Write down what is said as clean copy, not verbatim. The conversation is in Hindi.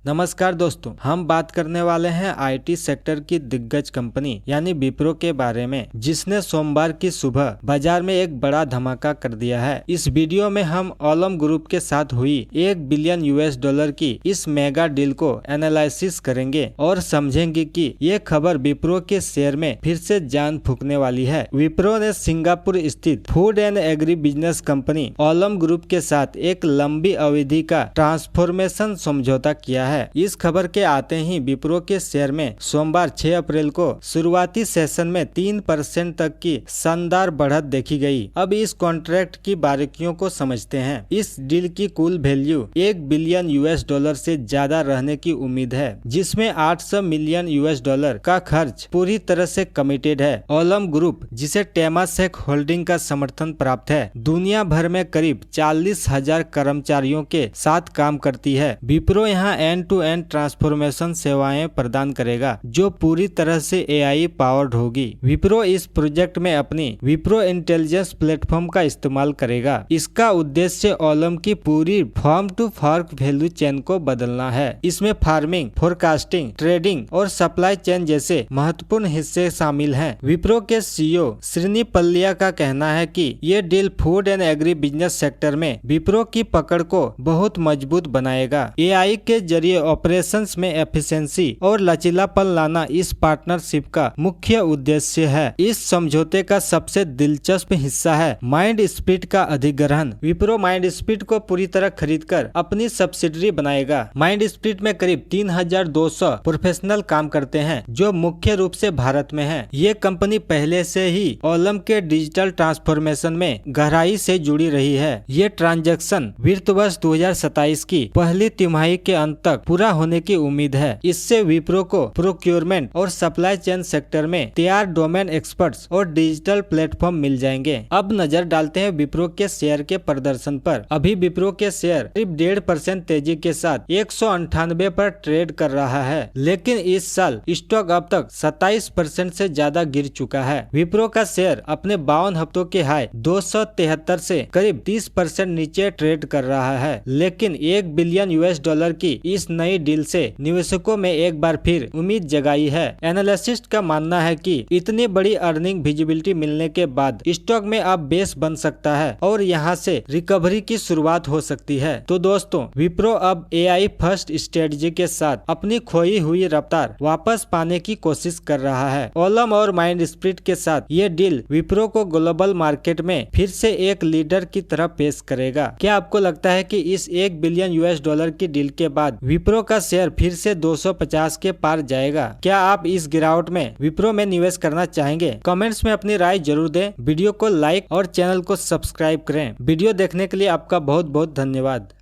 नमस्कार दोस्तों, हम बात करने वाले हैं आईटी सेक्टर की दिग्गज कंपनी यानी विप्रो के बारे में, जिसने सोमवार की सुबह बाजार में एक बड़ा धमाका कर दिया है। इस वीडियो में हम ओलम ग्रुप के साथ हुई $1 बिलियन की इस मेगा डील को एनालिसिस करेंगे और समझेंगे कि ये खबर विप्रो के शेयर में फिर से जान फूंकने वाली है। विप्रो ने सिंगापुर स्थित food and agri business company Olam group के साथ एक लंबी अवधि का ट्रांसफॉर्मेशन समझौता किया है। इस खबर के आते ही विप्रो के शेयर में सोमवार 6 अप्रैल को शुरुआती सेशन में 3% तक की शानदार बढ़त देखी गई। अब इस कॉन्ट्रैक्ट की बारीकियों को समझते हैं। इस डील की कुल वैल्यू $1 बिलियन से ज्यादा रहने की उम्मीद है, जिसमें $800 मिलियन का खर्च पूरी तरह से कमिटेड है। ओलम ग्रुप, जिसे टेमासेक होल्डिंग का समर्थन प्राप्त है, दुनिया भर में करीब 40,000 कर्मचारियों के साथ काम करती है। विप्रो यहाँ एंड टू एंड ट्रांसफॉर्मेशन सेवाएं प्रदान करेगा, जो पूरी तरह से एआई पावर्ड होगी। विप्रो इस प्रोजेक्ट में अपनी विप्रो इंटेलिजेंस प्लेटफॉर्म का इस्तेमाल करेगा। इसका उद्देश्य ओलम की पूरी farm to fork value chain को बदलना है। इसमें फार्मिंग, फोरकास्टिंग, ट्रेडिंग और सप्लाई चेन जैसे महत्वपूर्ण हिस्से शामिल हैं। विप्रो के सीईओ श्रीनी पल्लिया का कहना है कि ये deal food and agri business sector में विप्रो की पकड़ को बहुत मजबूत बनाएगा। एआई के जरिए ऑपरेशंस में एफिशिएंसी और लचीलापन लाना इस पार्टनरशिप का मुख्य उद्देश्य है। इस समझौते का सबसे दिलचस्प हिस्सा है माइंड स्पीड का अधिग्रहण। विप्रो माइंड स्पीड को पूरी तरह खरीदकर अपनी सब्सिडरी बनाएगा। माइंड स्पीड में करीब 3,200 प्रोफेशनल काम करते हैं, जो मुख्य रूप से भारत में है। ये कंपनी पहले से ही ओलम के डिजिटल ट्रांसफॉर्मेशन में गहराई से जुड़ी रही है। ये ट्रांजैक्शन वित्त वर्ष 2027 की पहली तिमाही के अंत तक पूरा होने की उम्मीद है। इससे विप्रो को प्रोक्योरमेंट और सप्लाई चेन सेक्टर में तैयार डोमेन एक्सपर्ट्स और डिजिटल प्लेटफॉर्म मिल जाएंगे। अब नजर डालते हैं विप्रो के शेयर के प्रदर्शन पर। अभी विप्रो के शेयर करीब 1.5% तेजी के साथ 198 पर ट्रेड कर रहा है, लेकिन इस साल स्टॉक अब तक 27% से ज्यादा गिर चुका है। विप्रो का शेयर अपने 52 हफ्तों के हाई 273 से करीब 30% नीचे ट्रेड कर रहा है, लेकिन $1 बिलियन की इस नई डील से निवेशकों में एक बार फिर उम्मीद जगाई है। एनालिस्ट का मानना है कि इतनी बड़ी अर्निंग विजिबिलिटी मिलने के बाद स्टॉक में अब बेस बन सकता है और यहां से रिकवरी की शुरुआत हो सकती है। तो दोस्तों, विप्रो अब एआई फर्स्ट स्ट्रेटजी के साथ अपनी खोई हुई रफ्तार वापस पाने की कोशिश कर रहा है। ओलम और माइंड स्प्रिट के साथ ये डील विप्रो को ग्लोबल मार्केट में फिर से एक लीडर की तरह पेश करेगा। क्या आपको लगता है कि इस $1 बिलियन की डील के बाद विप्रो का शेयर फिर से 250 के पार जाएगा? क्या आप इस गिरावट में विप्रो में निवेश करना चाहेंगे? कमेंट्स में अपनी राय जरूर दें। वीडियो को लाइक और चैनल को सब्सक्राइब करें। वीडियो देखने के लिए आपका बहुत बहुत धन्यवाद।